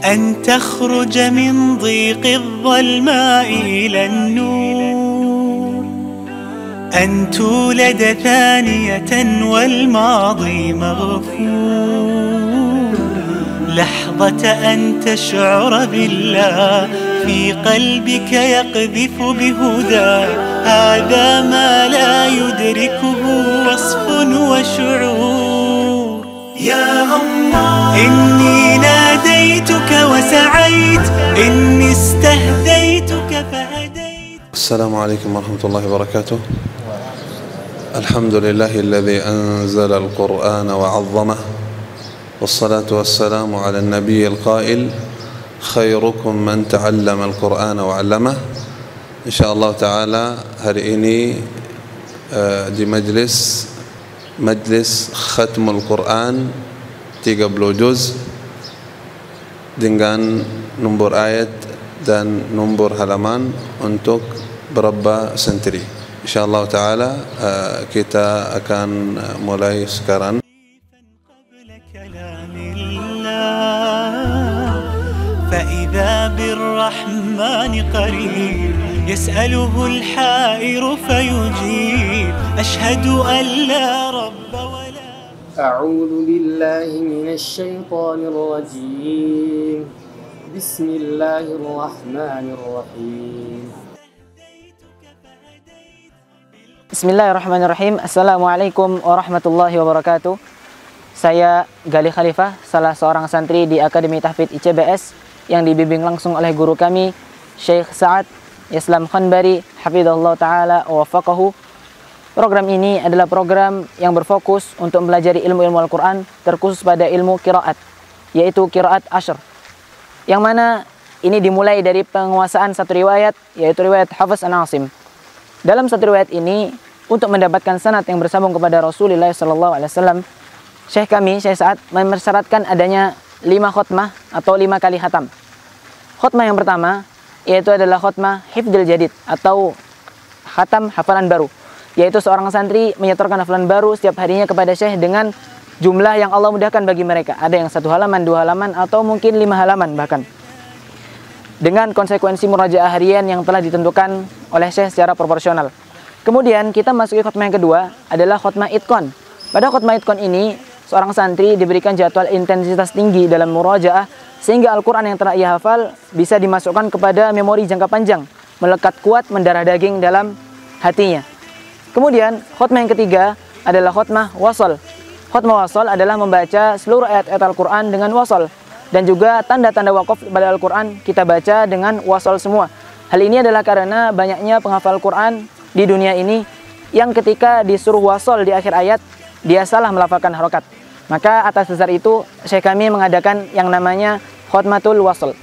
أن تخرج من ضيق الظلماء إلى النور، أن تولد ثانية والماضي مغفور، لحظة أن تشعر بالله في قلبك يقذف بهدى، هذا ما لا يدركه وصف وشعور. يا الله إني ناديتك وسعيت، إني استهديتك فهديت. السلام عليكم ورحمة الله وبركاته. الحمد لله الذي أنزل القرآن وعظمه، والصلاة والسلام على النبي القائل خيركم من تعلم القرآن وعلمه. InsyaAllah ta'ala hari ini di majlis Khatmul Quran 30 juz dengan nombor ayat dan nombor halaman untuk berapa santri. InsyaAllah ta'ala kita akan mulai sekarang. فإذا بالرحمن قريب يسأله الحائر فيجيب، أشهد أن لا رب ولا. أعوذ بالله من الشيطان الرجيم، بسم الله الرحمن الرحيم. Bismillahirrahmanirrahim. Assalamualaikum warahmatullahi wabarakatuh. Saya Gali Khalifah, salah seorang santri di Akademi Tahfidz ICBS yang dibimbing langsung oleh guru kami Syekh Sa'ad Yaslam Khanbari hafizahullah ta'ala wa wafaqahu. Program ini adalah program yang berfokus untuk mempelajari ilmu-ilmu Al-Quran, terkhusus pada ilmu qiraat, yaitu qiraat ashr, yang mana ini dimulai dari penguasaan satu riwayat, yaitu riwayat Hafiz an Asim. Dalam satu riwayat ini, untuk mendapatkan sanad yang bersambung kepada Rasulullah SAW, Syekh kami, Syekh Sa'ad, mensyaratkan adanya 5 khutmah atau 5 kali khatam. Khutmah yang pertama yaitu adalah khutmah hifdzul jadid atau khatam hafalan baru, yaitu seorang santri menyetorkan hafalan baru setiap harinya kepada Syekh dengan jumlah yang Allah mudahkan bagi mereka. Ada yang 1 halaman, 2 halaman, atau mungkin 5 halaman bahkan, dengan konsekuensi murajaah harian yang telah ditentukan oleh Syekh secara proporsional. Kemudian kita masuki khutmah yang kedua adalah khutmah itqan. Pada khutmah itqan ini seorang santri diberikan jadwal intensitas tinggi dalam murajaah, sehingga Al-Quran yang telah ia hafal bisa dimasukkan kepada memori jangka panjang, melekat kuat, mendarah daging dalam hatinya. Kemudian khutmah yang ketiga adalah khutmah wasal. Khutmah wasal adalah membaca seluruh ayat-ayat Al-Quran dengan wasal, dan juga tanda-tanda wakaf pada Al-Quran kita baca dengan wasal semua. Hal ini adalah karena banyaknya penghafal Quran di dunia ini yang ketika disuruh wasal di akhir ayat, dia salah melafalkan harokat. Maka atas dasar itu Syekh kami mengadakan yang namanya khutmatul wasl.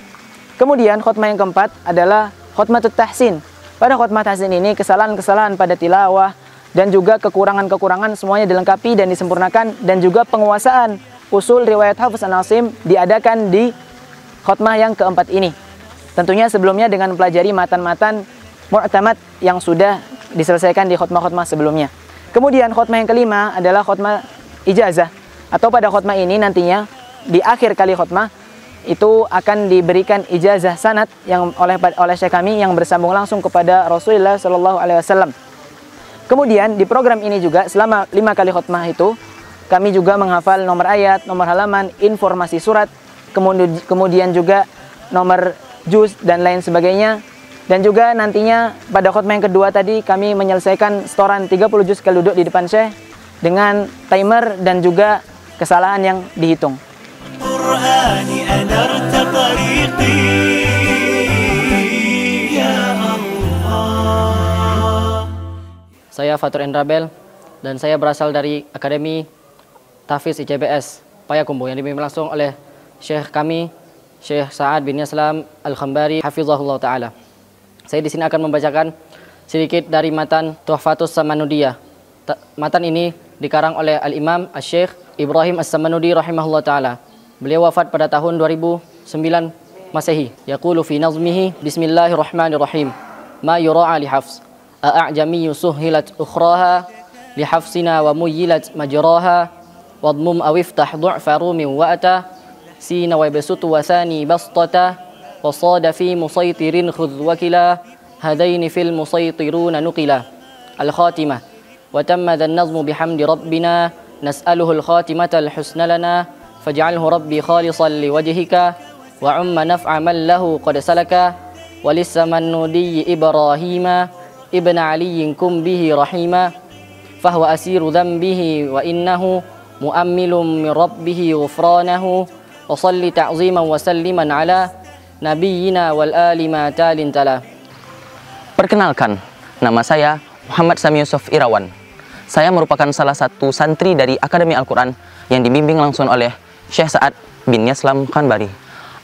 Kemudian khutmah yang keempat adalah khutmatut tahsin. Pada khutmah tahsin ini kesalahan-kesalahan pada tilawah dan juga kekurangan-kekurangan semuanya dilengkapi dan disempurnakan, dan juga penguasaan usul riwayat Hafiz an Asim diadakan di khutmah yang keempat ini. Tentunya sebelumnya dengan mempelajari matan-matan mu'tamad yang sudah diselesaikan di khutmah-khutmah sebelumnya. Kemudian khutmah yang kelima adalah khutmah ijazah, atau pada khutmah ini nantinya di akhir kali khutmah itu akan diberikan ijazah sanad yang oleh Syekh kami yang bersambung langsung kepada Rasulullah SAW. Kemudian di program ini juga selama 5 kali khutmah itu kami juga menghafal nomor ayat, nomor halaman, informasi surat, kemudian juga nomor juz dan lain sebagainya. Dan juga nantinya pada khutmah yang kedua tadi kami menyelesaikan setoran 30 juz sekali duduk di depan Syekh dengan timer dan juga kesalahan yang dihitung. Saya Fatur Endrabel dan saya berasal dari Akademi Tahfidz ICBS Payakumbuh yang dipimpin langsung oleh Syekh kami, Syekh Sa'ad bin Yaslam Al-Khanbari hafizahullah ta'ala. Saya di sini akan membacakan sedikit dari matan Tuhfatus Samanudiyah. Matan ini dikarang oleh Al-Imam Asy-Syaikh Ibrahim As-Samanudi rahimahullah ta'ala. Beliau wafat pada tahun 2009 Masehi. Yaqulu fi nazmihi bismillahirrahmanirrahim. Ma yura'a li hafs. A'jamiyyu suhilat ukhraha li hafsina wa muyyilat majraha. Wadmum awiftah du'fa rumin wa'ata. سين ويبسط وثاني بسطة وصاد في مسيطر خذ وكلا هذين في المسيطرون نقلا. الخاتمة. وتم ذا النظم بحمد ربنا نسأله الخاتمة الحسن لنا فاجعله ربي خالصا لوجهك وعم نفع من له قد سلك وللسمنودي إبراهيم ابن علي كن به رحيما فهو أسير ذنبه وإنه مؤمل من ربه غفرانه وصل تعظيما وسلما على نبينا والآل ما تال تلا. Perkenalkan, nama saya Muhammad Sami Yusuf Irawan. Saya merupakan salah satu santri dari Akademi Al-Quran yang dibimbing langsung oleh Syekh Sa'ad bin Yaslam Khanbari.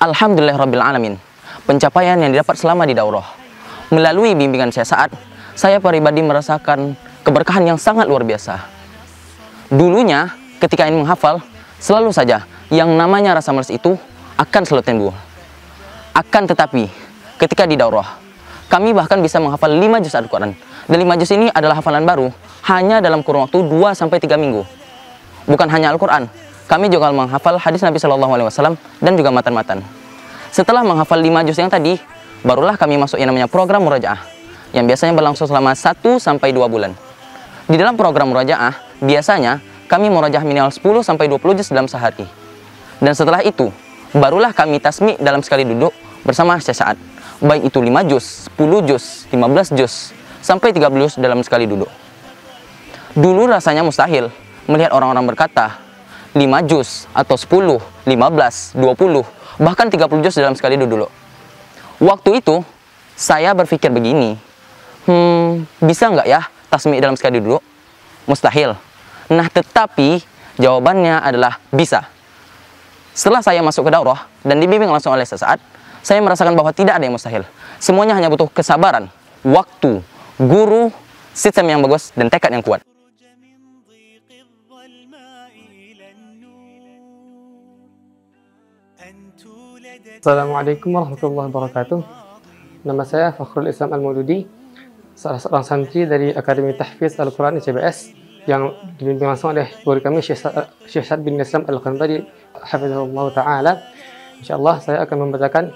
Alhamdulillahirrabbilalamin, pencapaian yang didapat selama di daurah. Melalui bimbingan Syekh Sa'ad, saya pribadi merasakan keberkahan yang sangat luar biasa. Dulunya, ketika ingin menghafal, selalu saja yang namanya rasa malas itu akan selalu timbul. Akan tetapi, ketika di daurah, kami bahkan bisa menghafal 5 juz Al-Quran. Dan 5 juz ini adalah hafalan baru, hanya dalam kurun waktu 2-3 minggu. Bukan hanya Al-Quran, kami juga menghafal hadis Nabi SAW dan juga matan-matan. Setelah menghafal 5 juz yang tadi, barulah kami masuk yang namanya program murajaah, yang biasanya berlangsung selama 1-2 bulan. Di dalam program murajaah, biasanya kami murajaah minimal 10-20 juz dalam sehari. Dan setelah itu, barulah kami tasmi dalam sekali duduk bersama Syekh Sa'ad. Baik itu 5 juz, 10 juz, 15 juz, sampai 30 juz dalam sekali duduk. Dulu rasanya mustahil melihat orang-orang berkata 5 juz atau 10, 15, 20, bahkan 30 juz dalam sekali duduk. Waktu itu, saya berpikir begini, bisa nggak ya tasmi dalam sekali duduk? Mustahil. Nah, tetapi jawabannya adalah bisa. Setelah saya masuk ke daurah dan dibimbing langsung oleh Syekh Sa'ad, saya merasakan bahwa tidak ada yang mustahil. Semuanya hanya butuh kesabaran, waktu, guru, sistem yang bagus, dan tekad yang kuat. Assalamualaikum warahmatullahi wabarakatuh. Nama saya Fakhrul Islam Al-Maududi, salah seorang santri dari Akademi Tahfiz Al-Quran ICBS yang dibimbing langsung oleh guru kami Syekh Sa'ad bin Yaslam Al-Khanbari hafizahullah ta'ala. InsyaAllah saya akan membacakan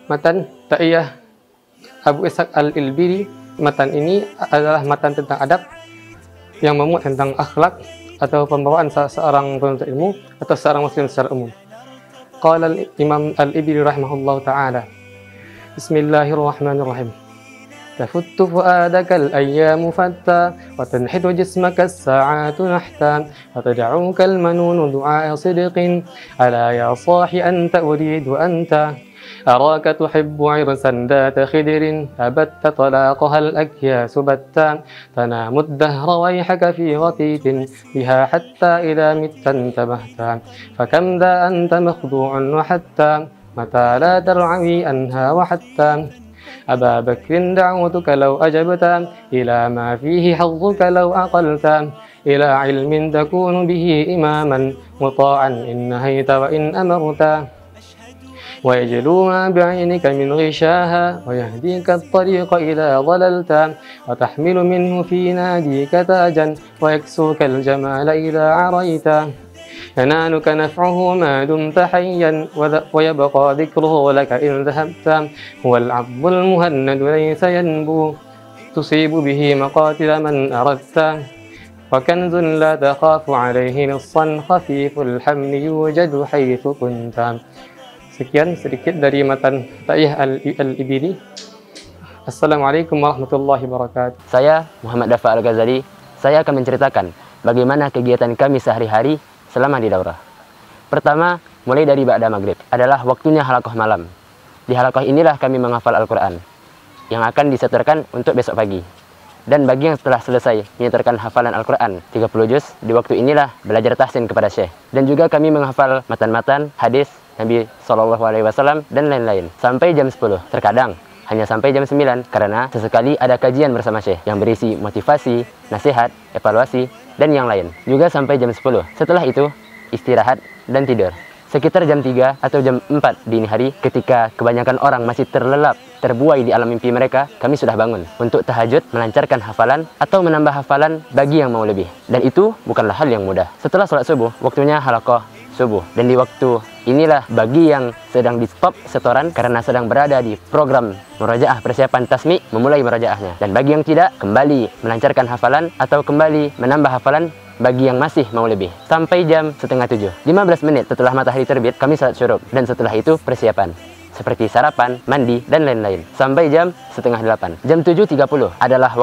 matan Ta'iyah Abu Ishaq Al-Ilbiri. Matan ini adalah matan tentang adab yang memuat tentang akhlak atau pembawaan seorang penuntut ilmu atau seorang muslim secara umum. Qala Imam Al-Ilbiri rahimahullah ta'ala, Bismillahirrahmanirrahim. تفت فؤادك الأيام فتى وتنحت جسمك الساعات نحتا وتدعوك المنون دعاء صدق ألا يا صاح أنت أريد أنت أراك تحب عرسا ذات خدر أبت طلاقها الأكياس بتا تنام الدهر ويحك في غتيت بها حتى إذا مت انتبهتا فكم ذا أنت مخدوع وحتى متى لا ترعوي أنها وحتى أبا بكر دعوتك لو أجبت إلى ما فيه حظك لو أقلت إلى علم تكون به إماما مطاعا إن نهيت وإن أمرت ويجلوها بعينك من غشاها ويهديك الطريق إذا ضللت وتحمل منه في ناديك تاجا ويكسوك الجمال إذا عريت ينالك نفعه ما دمت حيا ويبقى ذكره لك إن ذهبت هو العبد المهند ليس ينبو تصيب به مقاتل من أردت وكنز لا تخاف عليه نصا خفيف الحمل يوجد حيث كنت. Sekian sedikit dari matan Ta'iyah Al-Ilbiri. Assalamualaikum warahmatullahi wabarakatuh. Saya Muhammad Dafa Al-Ghazali. Saya akan menceritakan bagaimana kegiatan kami sehari-hari selama di daurah. Pertama, mulai dari ba'da maghrib adalah waktunya halaqah malam. Di halaqah inilah kami menghafal Al-Quran yang akan disetorkan untuk besok pagi. Dan bagi yang telah selesai menyetorkan hafalan Al-Quran 30 juz, di waktu inilah belajar tahsin kepada Syekh. Dan juga kami menghafal matan-matan, hadis Nabi SAW dan lain-lain sampai jam 10. Terkadang hanya sampai jam 9 karena sesekali ada kajian bersama Syekh yang berisi motivasi, nasihat, evaluasi, dan yang lain. Juga sampai jam 10. Setelah itu, istirahat dan tidur. Sekitar jam 3 atau jam 4 dini hari, ketika kebanyakan orang masih terlelap, terbuai di alam mimpi mereka, kami sudah bangun untuk tahajud, melancarkan hafalan, atau menambah hafalan bagi yang mau lebih. Dan itu bukanlah hal yang mudah. Setelah sholat subuh, waktunya halaqah subuh. Dan di waktu inilah bagi yang sedang di stop setoran karena sedang berada di program murajaah persiapan tasmi memulai murajaahnya. Dan bagi yang tidak, kembali melancarkan hafalan atau kembali menambah hafalan bagi yang masih mau lebih. Sampai jam 6:30. 15 menit setelah matahari terbit kami salat syuruk dan setelah itu persiapan seperti sarapan, mandi, dan lain-lain. Sampai jam 7:30. Jam 7:30 adalah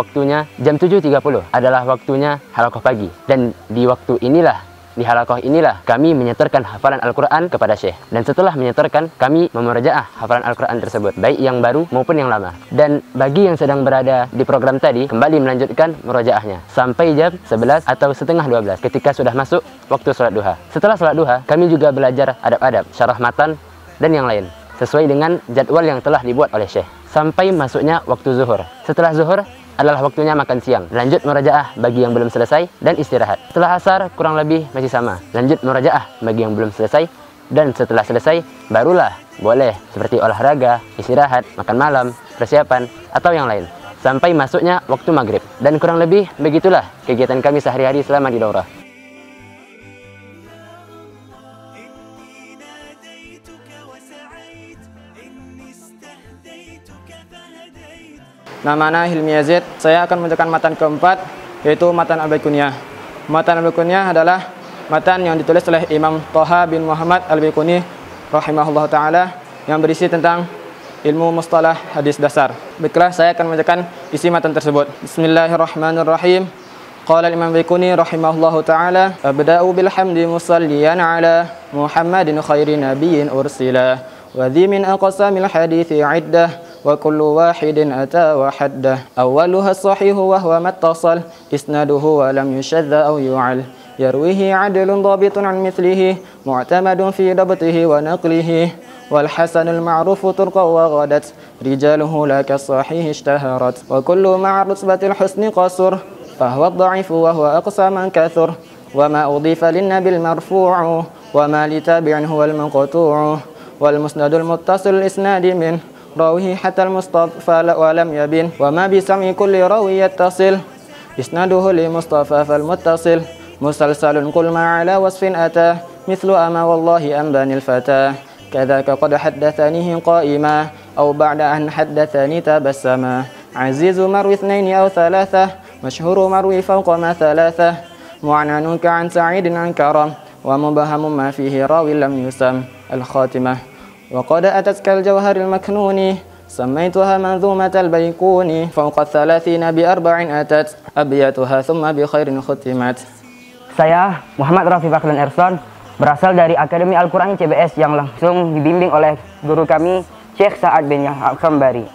waktunya halaqah pagi. Dan di waktu inilah, di halaqah inilah kami menyetorkan hafalan Al-Quran kepada Syekh. Dan setelah menyetorkan, kami memurajaah hafalan Al-Quran tersebut, baik yang baru maupun yang lama. Dan bagi yang sedang berada di program tadi, kembali melanjutkan murajaahnya sampai jam 11 atau setengah 12 ketika sudah masuk waktu sholat duha. Setelah sholat duha, kami juga belajar adab-adab, syarah matan, dan yang lain sesuai dengan jadwal yang telah dibuat oleh Syekh sampai masuknya waktu zuhur. Setelah zuhur adalah waktunya makan siang, lanjut murajaah bagi yang belum selesai, dan istirahat. Setelah asar kurang lebih masih sama, lanjut murajaah bagi yang belum selesai, dan setelah selesai barulah boleh seperti olahraga, istirahat, makan malam, persiapan, atau yang lain sampai masuknya waktu maghrib. Dan kurang lebih begitulah kegiatan kami sehari-hari selama di daurah. Nama ana Hilmi Yazid. Saya akan membacakan matan keempat, yaitu matan Al-Baiquniyah. Matan Al-Baiquniyah adalah matan yang ditulis oleh Imam Thaha bin Muhammad Al-Baiquni rahimahullah ta'ala, yang berisi tentang ilmu mustalah hadis dasar. Baiklah, saya akan membacakan isi matan tersebut. Bismillahirrahmanirrahim. Qala Imam Baiquni rahimahullah ta'ala, abda'u bilhamdi musalliyan ala Muhammadin khairi nabiyyin ursila wa dhi min aqsamil hadithi iddah wa kullu wahidin ata wa haddah awwaluha as-sahihu wa huwa mattasal isnaduhu wa lam yushadda aw yu'al yarwihi 'adlun dhabitun 'an mithlihi mu'tamadun fi dabtihi wa naqlihi wal hasanul ma'rufu turqa wa ghadat rijaluhu la kas-sahih ishtaharat wa kullu ma'a rutbatil husni qasur fa huwa ad-dha'ifu wa huwa aqsa man kathur wa ma udhifa lin-nabil marfu'u wa ma li tabi'in huwa al-manqatu'u wal musnadul muttasil isnadi min rawihi hatta al-mustafa wa lam yabin wa ma bi sam'i kulli rawi yattasil isnaduhu li mustafa fal muttasil musalsalun qul ma ala wasfin ata mithlu ama wallahi ambanil fata kadzaka qad haddathanihi qa'ima aw ba'da an haddathani tabassama azizu marwi ithnaini aw thalatha mashhuru marwi fawqa ma thalatha mu'ananun ka'an sa'idin an karam wa mubahamun ma fihi rawi lam yusam al-khatimah وقد أتتك الجوهر المكنون سميتها منظومة البيقون فوق 30 ب4 أتت أبياتها ثم بخير ختمت. Saya Muhammad Rafi Faklan Erson, berasal dari Akademi Al-Quran CBS yang langsung dibimbing oleh guru kami Syekh Sa'ad bin Yahya Al-Khambari.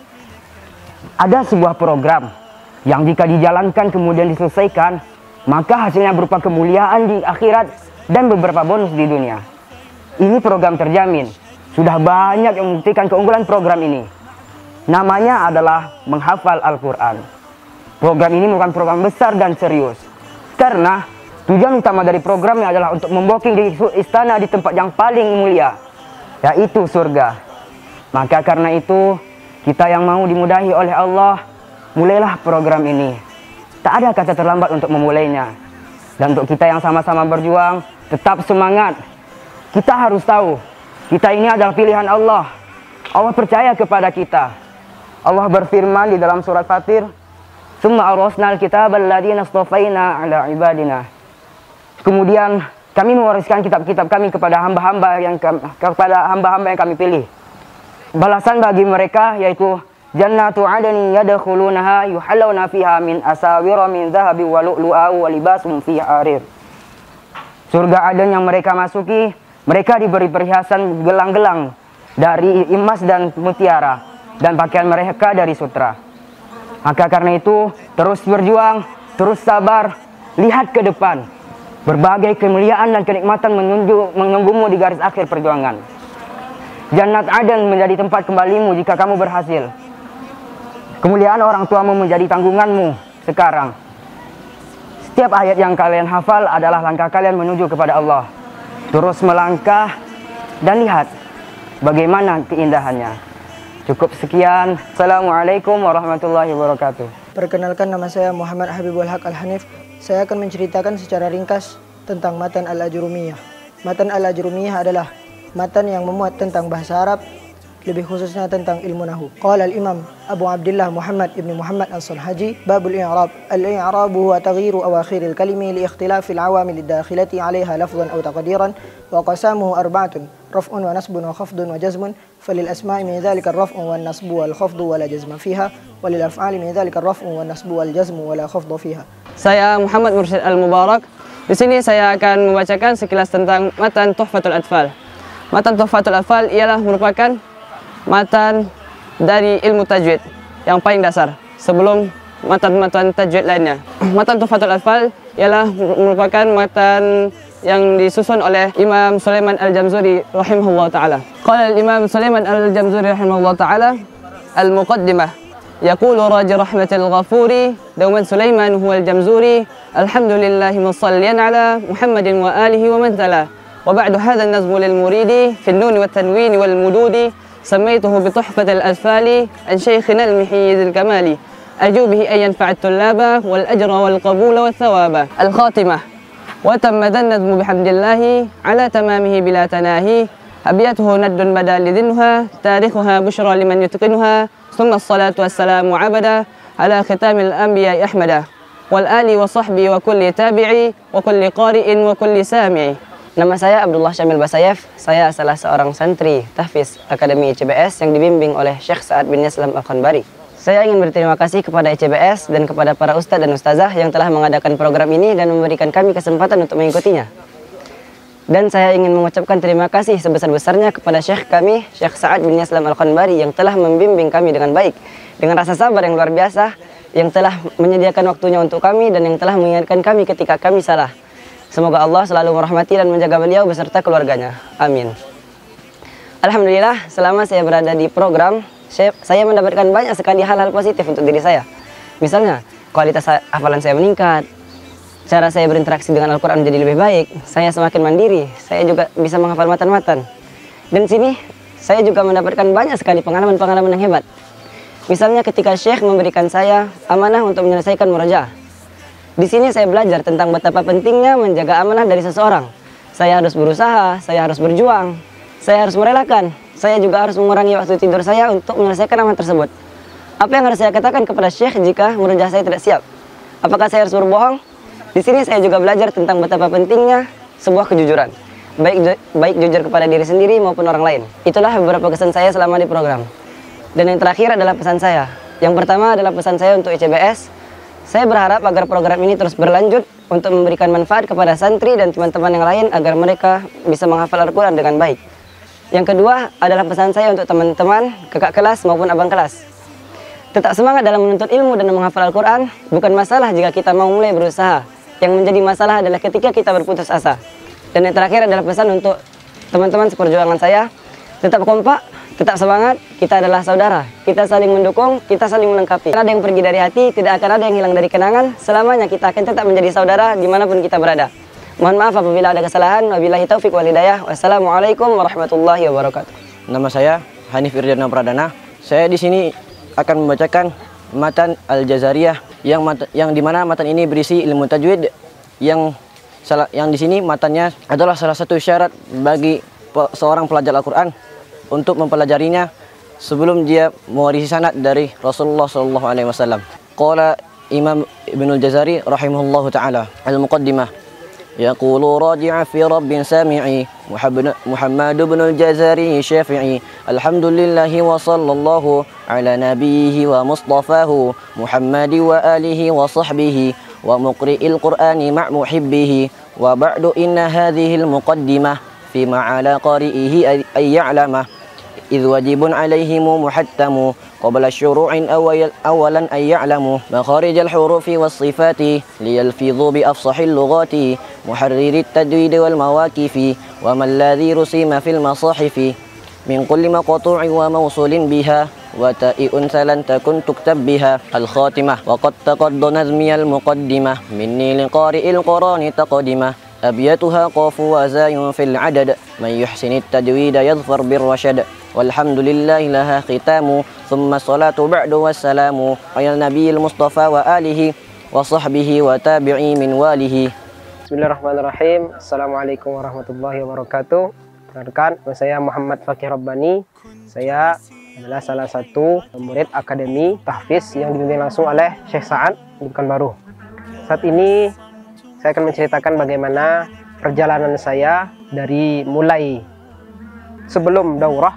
Ada sebuah program yang jika dijalankan kemudian diselesaikan, maka hasilnya berupa kemuliaan di akhirat dan beberapa bonus di dunia. Ini program terjamin. Sudah banyak yang membuktikan keunggulan program ini. Namanya adalah menghafal Al-Quran. Program ini merupakan program besar dan serius. Karena tujuan utama dari programnya adalah untuk membooking di istana di tempat yang paling mulia, yaitu surga. Maka karena itu, kita yang mau dimudahi oleh Allah, mulailah program ini. Tak ada kata terlambat untuk memulainya. Dan untuk kita yang sama-sama berjuang, tetap semangat. Kita harus tahu, kita ini adalah pilihan Allah. Allah percaya kepada kita. Allah berfirman di dalam surat Fatir, "Tsumma awrasnal kitaba alladziina istafaina 'ala ibadina." Kemudian kami mewariskan kitab-kitab kami kepada hamba-hamba yang kami pilih. Balasan bagi mereka yaitu jannatu 'adnin yadkhulunaha yuhallawna fiha min asawira min dhahabi wa lu'lu'a wa libasum fiha harir. Surga Aden yang mereka masuki, mereka diberi perhiasan gelang-gelang dari emas dan mutiara, dan pakaian mereka dari sutra. Maka karena itu, terus berjuang, terus sabar, lihat ke depan. Berbagai kemuliaan dan kenikmatan menunggumu di garis akhir perjuangan. Jannat Aden menjadi tempat kembalimu jika kamu berhasil. Kemuliaan orang tuamu menjadi tanggunganmu sekarang. Setiap ayat yang kalian hafal adalah langkah kalian menuju kepada Allah. Terus melangkah dan lihat bagaimana keindahannya. Cukup sekian. Assalamualaikum warahmatullahi wabarakatuh. Perkenalkan, nama saya Muhammad Habibul Haq Al-Hanif. Saya akan menceritakan secara ringkas tentang matan Al-Ajurumiyah. Matan Al-Ajrumiyah adalah matan yang memuat tentang bahasa Arab, lebih khususnya tentang ilmu nahu. Qala al-Imam Abu Abdullah Muhammad ibn Muhammad As-Sulhaji, Babul I'rab. Al-i'rab huwa taghyiru awakhir al-kalimi li ikhtilaf al-awamil ad-dakhilati 'alayha lafdhan aw taqdiran, wa qasamuhu arba'atun: raf'un wa nasbun wa khafdun wa jazmun. Falil asma'i min dhalika ar-raf'u wan nasbu wal khafdu wa la jazma fiha, wa lil af'ali min dhalika ar-raf'u wan nasbu wal jazmu wa la khafdu fiha. Saya Muhammad Mursyid Al-Mubarak. Di sini saya akan membacakan sekilas tentang matan Tuhfatul Atfal. Matan Tuhfatul Atfal ialah merupakan matan dari ilmu tajwid yang paling dasar sebelum matan-matan tajwid lainnya. Matan Tuhfatul Atfal ialah merupakan matan yang disusun oleh Imam Sulaiman Al-Jamzuri rahimahullah ta'ala. Qala Imam Sulaiman Al-Jamzuri rahimahullah ta'ala, Al-Muqaddimah. يقول راجي رحمة الغفور دوما سليمان هو الجمزوري الحمد لله مصليا على محمد وآله ومن تلا. وبعد هذا النظم للمريد في النون والتنوين والمدود سميته بتحفة الأطفال عن شيخنا المحيي الكمال أرجو به أن ينفع الطلاب والأجر والقبول والثواب. الخاتمة. وتم ذا النظم بحمد الله على تمامه بلا تناهي أبياته ند بدا لذنها تاريخها بشرى لمن يتقنها ثم الصلاة والسلام عبدا على ختام الأنبياء أحمدا والآل وصحبه وكل تابعي وكل قارئ وكل سامع. Nama saya Abdullah Syamil Basayef. Saya salah seorang santri tahfiz Akademi ICBS yang dibimbing oleh Syekh Sa'ad bin Yaslam Al-Khanbari. Saya ingin berterima kasih kepada ICBS dan kepada para ustadz dan ustazah yang telah mengadakan program ini dan memberikan kami kesempatan untuk mengikutinya. Dan saya ingin mengucapkan terima kasih sebesar-besarnya kepada Syekh kami, Syekh Sa'ad bin Yaslam Al-Khanbari yang telah membimbing kami dengan baik, dengan rasa sabar yang luar biasa, yang telah menyediakan waktunya untuk kami dan yang telah mengingatkan kami ketika kami salah. Semoga Allah selalu merahmati dan menjaga beliau beserta keluarganya. Amin. Alhamdulillah, selama saya berada di program, saya mendapatkan banyak sekali hal-hal positif untuk diri saya. Misalnya, kualitas hafalan saya meningkat, cara saya berinteraksi dengan Al-Quran menjadi lebih baik, saya semakin mandiri, saya juga bisa menghafal matan-matan. Dan sini, saya juga mendapatkan banyak sekali pengalaman-pengalaman yang hebat. Misalnya ketika Syekh memberikan saya amanah untuk menyelesaikan murajaah. Di sini saya belajar tentang betapa pentingnya menjaga amanah dari seseorang. Saya harus berusaha, saya harus berjuang, saya harus merelakan. Saya juga harus mengurangi waktu tidur saya untuk menyelesaikan amanah tersebut. Apa yang harus saya katakan kepada Syekh jika murajaah saya tidak siap? Apakah saya harus berbohong? Di sini saya juga belajar tentang betapa pentingnya sebuah kejujuran, baik jujur kepada diri sendiri maupun orang lain. Itulah beberapa kesan saya selama di program. Dan yang terakhir adalah pesan saya. Yang pertama adalah pesan saya untuk ICBS. Saya berharap agar program ini terus berlanjut untuk memberikan manfaat kepada santri dan teman-teman yang lain agar mereka bisa menghafal Al-Quran dengan baik. Yang kedua adalah pesan saya untuk teman-teman, kakak kelas maupun abang kelas. Tetap semangat dalam menuntut ilmu dan menghafal Al-Quran. Bukan masalah jika kita mau mulai berusaha. Yang menjadi masalah adalah ketika kita berputus asa. Dan yang terakhir adalah pesan untuk teman-teman seperjuangan saya. Tetap kompak, tetap semangat, kita adalah saudara. Kita saling mendukung, kita saling melengkapi. Tidak ada yang pergi dari hati, tidak akan ada yang hilang dari kenangan. Selamanya kita akan tetap menjadi saudara dimanapun kita berada. Mohon maaf apabila ada kesalahan. Wabillahi taufiq wal hidayah. Wassalamualaikum warahmatullahi wabarakatuh. Nama saya Hanif Irdana Pradana. Saya di sini akan membacakan matan Al-Jazariyah yang dimana matan ini berisi ilmu tajwid yang di sini matannya adalah salah satu syarat bagi seorang pelajar Al-Quran untuk mempelajarinya sebelum dia mewarisi sanad dari Rasulullah SAW. Qala Imam Ibnul Jazari rahimahullahu ta'ala al-muqaddimah. يقول راجع في رب سامعي محمد بن الجزري شافعي الحمد لله وصلى الله على نبيه ومصطفاه محمد وآله وصحبه ومقرئ القرآن مع محبه وبعد إن هذه المقدمة فيما على قارئه أن يعلمه إذ واجب عليهم محتم قبل الشروع أولا أن يعلموا مخارج الحروف والصفات ليلفظوا بأفصح اللغات محرر التجويد والمواقف وما الذي رسم في المصاحف من كل مقطوع وموصول بها وتاء أنثى لن تكن تكتب بها. الخاتمة. وقد تقد نظمي المقدمة مني لقارئ القرآن تقدمة أبياتها قاف وزاي في العدد من يحسن التجويد يظفر بالرشد والحمد لله لها ختام ثم الصلاة بعد والسلام على النبي المصطفى وآله وصحبه وتابعي من واله. Bismillahirrahmanirrahim. Assalamualaikum warahmatullahi wabarakatuh. Perkenalkan, saya Muhammad Fakih Rabbani. Saya adalah salah satu murid Akademi Tahfiz yang dibimbing langsung oleh Syekh Sa'ad di Pekanbaru. Saat ini saya akan menceritakan bagaimana perjalanan saya dari mulai sebelum daurah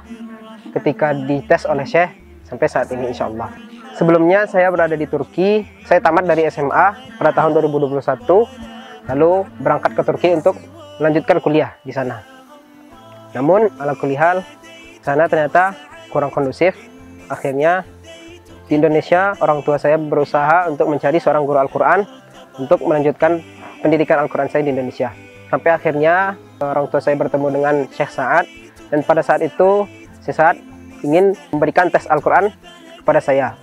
ketika dites oleh Syekh sampai saat ini insyaallah. Sebelumnya saya berada di Turki. Saya tamat dari SMA pada tahun 2021, lalu berangkat ke Turki untuk melanjutkan kuliah di sana. Namun ala kulihal sana ternyata kurang kondusif. Akhirnya di Indonesia orang tua saya berusaha untuk mencari seorang guru Al-Quran untuk melanjutkan pendidikan Al-Quran saya di Indonesia. Sampai akhirnya orang tua saya bertemu dengan Syekh Sa'ad, dan pada saat itu Syekh Sa'ad ingin memberikan tes Al-Quran kepada saya.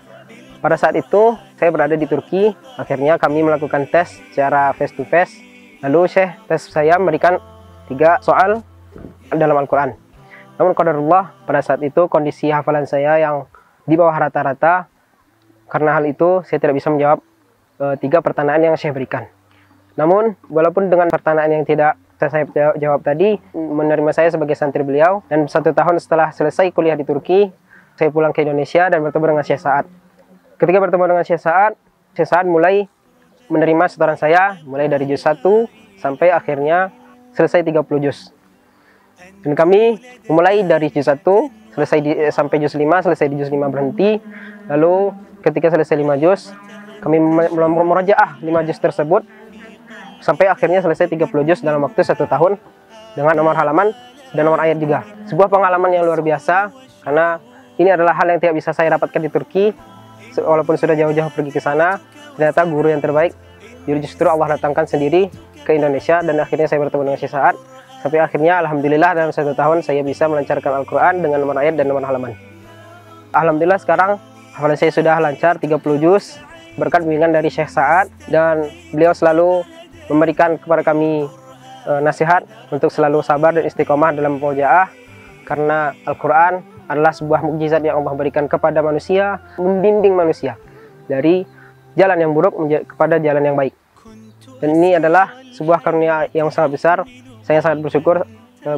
Pada saat itu saya berada di Turki. Akhirnya kami melakukan tes secara face to face. Lalu Syekh tes saya memberikan 3 soal dalam Al-Quran. Namun qadarullah pada saat itu kondisi hafalan saya yang di bawah rata-rata. Karena hal itu saya tidak bisa menjawab 3 pertanyaan yang Syekh berikan. Namun walaupun dengan pertanyaan yang tidak saya jawab tadi, menerima saya sebagai santri beliau. Dan 1 tahun setelah selesai kuliah di Turki, saya pulang ke Indonesia dan bertemu dengan Syekh Sa'ad. Ketika bertemu dengan Syekh Sa'ad mulai menerima setoran saya mulai dari juz 1 sampai akhirnya selesai 30 juz. Dan kami memulai dari juz 1 sampai juz 5, selesai di juz 5 berhenti. Lalu ketika selesai 5 juz, kami merajaah 5 juz tersebut sampai akhirnya selesai 30 juz dalam waktu 1 tahun dengan nomor halaman dan nomor ayat juga. Sebuah pengalaman yang luar biasa karena ini adalah hal yang tidak bisa saya dapatkan di Turki. Walaupun sudah jauh-jauh pergi ke sana, ternyata guru yang terbaik justru Allah datangkan sendiri ke Indonesia, dan akhirnya saya bertemu dengan Syekh Sa'ad. Sampai akhirnya alhamdulillah dalam 1 tahun saya bisa melancarkan Al-Quran dengan nomor ayat dan nomor halaman. Alhamdulillah sekarang hafalan saya sudah lancar 30 juz berkat bimbingan dari Syekh Sa'ad, dan beliau selalu memberikan kepada kami nasihat untuk selalu sabar dan istiqomah dalam mujaahah, karena Al-Quran adalah sebuah mukjizat yang Allah berikan kepada manusia, membimbing manusia dari jalan yang buruk kepada jalan yang baik. Dan ini adalah sebuah karunia yang sangat besar. Saya sangat bersyukur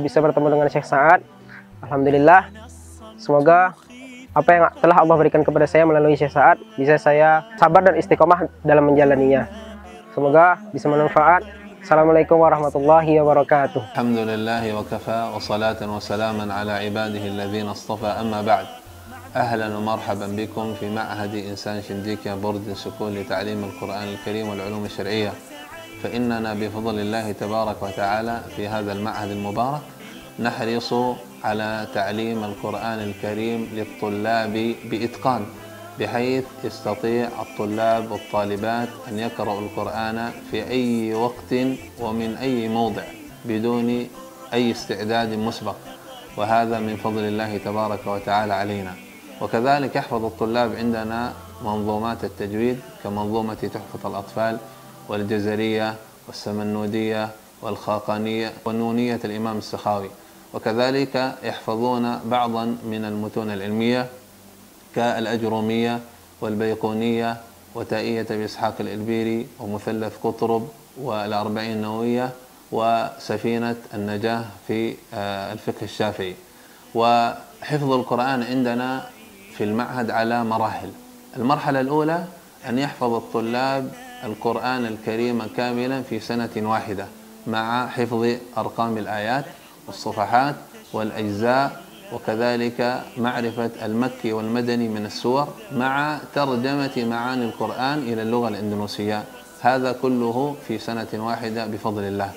bisa bertemu dengan Syekh Sa'ad. Alhamdulillah, semoga apa yang telah Allah berikan kepada saya melalui Syekh Sa'ad bisa saya sabar dan istiqomah dalam menjalaninya. Semoga bisa bermanfaat. Assalamualaikum warahmatullahi wabarakatuh. Alhamdulillah wa kafa wa salatan wa salaman ala ibadihi alladhina istafa, amma ba'd. Ahlan wa marhaban bikum fi ma'hadi insan shindika burd sukun li ta'lim al-Quran al-Karim wal ulum al-shar'iyyah. Fa innana bi fadlillah tabarak wa ta'ala fi hadha al-ma'had al-mubarak nahrisu ala ta'lim al-Quran al-Karim lit-tullab bi-itqan, بحيث يستطيع الطلاب والطالبات أن يقرأوا القرآن في أي وقت ومن أي موضع بدون أي استعداد مسبق، وهذا من فضل الله تبارك وتعالى علينا. وكذلك يحفظ الطلاب عندنا منظومات التجويد كمنظومة تحفة الأطفال والجزرية والسمنودية والخاقانية والنونية الإمام السخاوي، وكذلك يحفظون بعضا من المتون العلمية كالأجرومية والبيقونية وتائية بإسحاق الإلبيري ومثلث قطرب والأربعين النووية وسفينة النجاة في الفقه الشافعي. وحفظ القرآن عندنا في المعهد على مراحل. المرحلة الأولى أن يحفظ الطلاب القرآن الكريم كاملا في سنة واحدة مع حفظ أرقام الآيات والصفحات والأجزاء، وكذلك معرفة المكي والمدني من السور مع ترجمة معاني القرآن إلى اللغة الإندونيسية. هذا كله في سنة واحدة بفضل الله.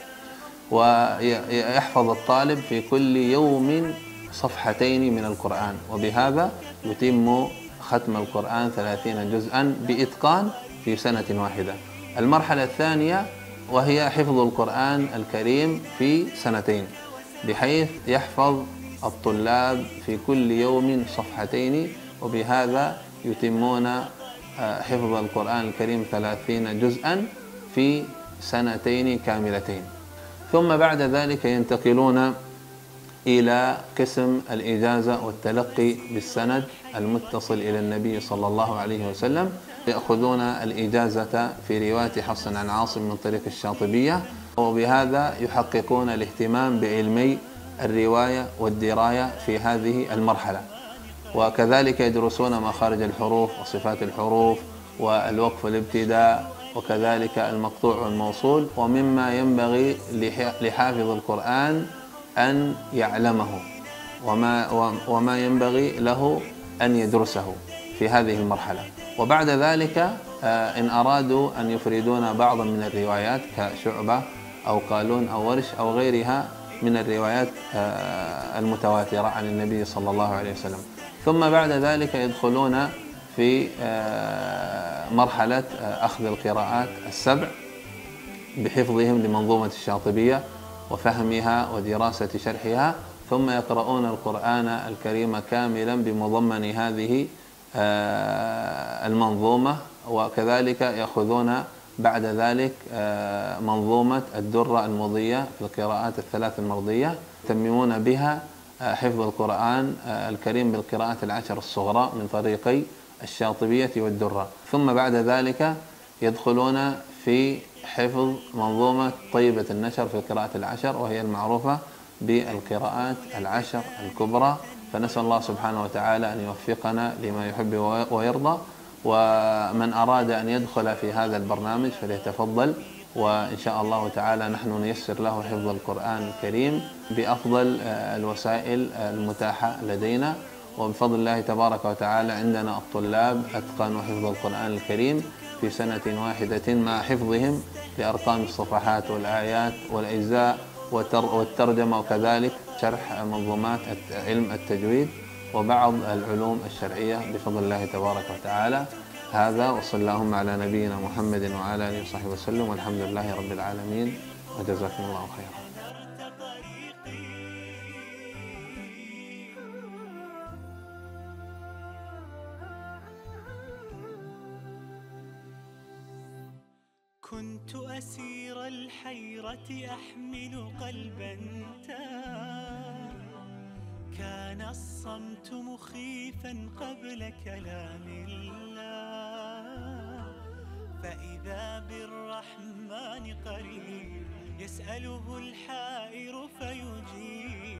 ويحفظ الطالب في كل يوم صفحتين من القرآن، وبهذا يتم ختم القرآن 30 جزءا بإتقان في سنة واحدة. المرحلة الثانية وهي حفظ القرآن الكريم في سنتين، بحيث يحفظ الطلاب في كل يوم صفحتين، وبهذا يتمون حفظ القرآن الكريم 30 جزءا في سنتين كاملتين. ثم بعد ذلك ينتقلون إلى قسم الإجازة والتلقي بالسند المتصل إلى النبي صلى الله عليه وسلم. يأخذون الإجازة في رواية حفص عن عاصم من طريق الشاطبية، وبهذا يحققون الاهتمام بعلمي الرواية والدراية في هذه المرحلة. وكذلك يدرسون مخارج الحروف وصفات الحروف والوقف والابتداء، وكذلك المقطوع والموصول، ومما ينبغي لحافظ القرآن أن يعلمه وما ينبغي له أن يدرسه في هذه المرحلة. وبعد ذلك إن أرادوا أن يفردون بعضا من الروايات كشعبة أو قالون أو ورش أو غيرها من الروايات المتواترة عن النبي صلى الله عليه وسلم، ثم بعد ذلك يدخلون في مرحلة أخذ القراءات السبع بحفظهم لمنظومة الشاطبية وفهمها ودراسة شرحها، ثم يقرؤون القرآن الكريم كاملا بمضمن هذه المنظومة. وكذلك يأخذون بعد ذلك منظومة الدرة المضية في القراءات الثلاث المرضية، يتممون بها حفظ القرآن الكريم بالقراءات العشر الصغرى من طريقي الشاطبية والدرة. ثم بعد ذلك يدخلون في حفظ منظومة طيبة النشر في القراءة العشر، وهي المعروفة بالقراءات العشر الكبرى. فنسأل الله سبحانه وتعالى أن يوفقنا لما يحب ويرضى. ومن أراد أن يدخل في هذا البرنامج فليتفضل، وإن شاء الله تعالى نحن نيسر له حفظ القرآن الكريم بأفضل الوسائل المتاحة لدينا. وبفضل الله تبارك وتعالى عندنا الطلاب أتقنوا حفظ القرآن الكريم في سنة واحدة مع حفظهم لأرقام الصفحات والآيات والأجزاء والترجمة، وكذلك شرح منظومات علم التجويد وبعض العلوم الشرعية بفضل الله تبارك وتعالى. هذا وصلى اللهم على نبينا محمد وعلى آله وصحبه وسلم، والحمد لله رب العالمين، وجزاكم الله خيرا. كنت أسير الحيرة أحمل قلبا تاه، كان الصمت مخيفا قبل كلام الله، فإذا بالرحمن قريب يسأله الحائر فيجيب،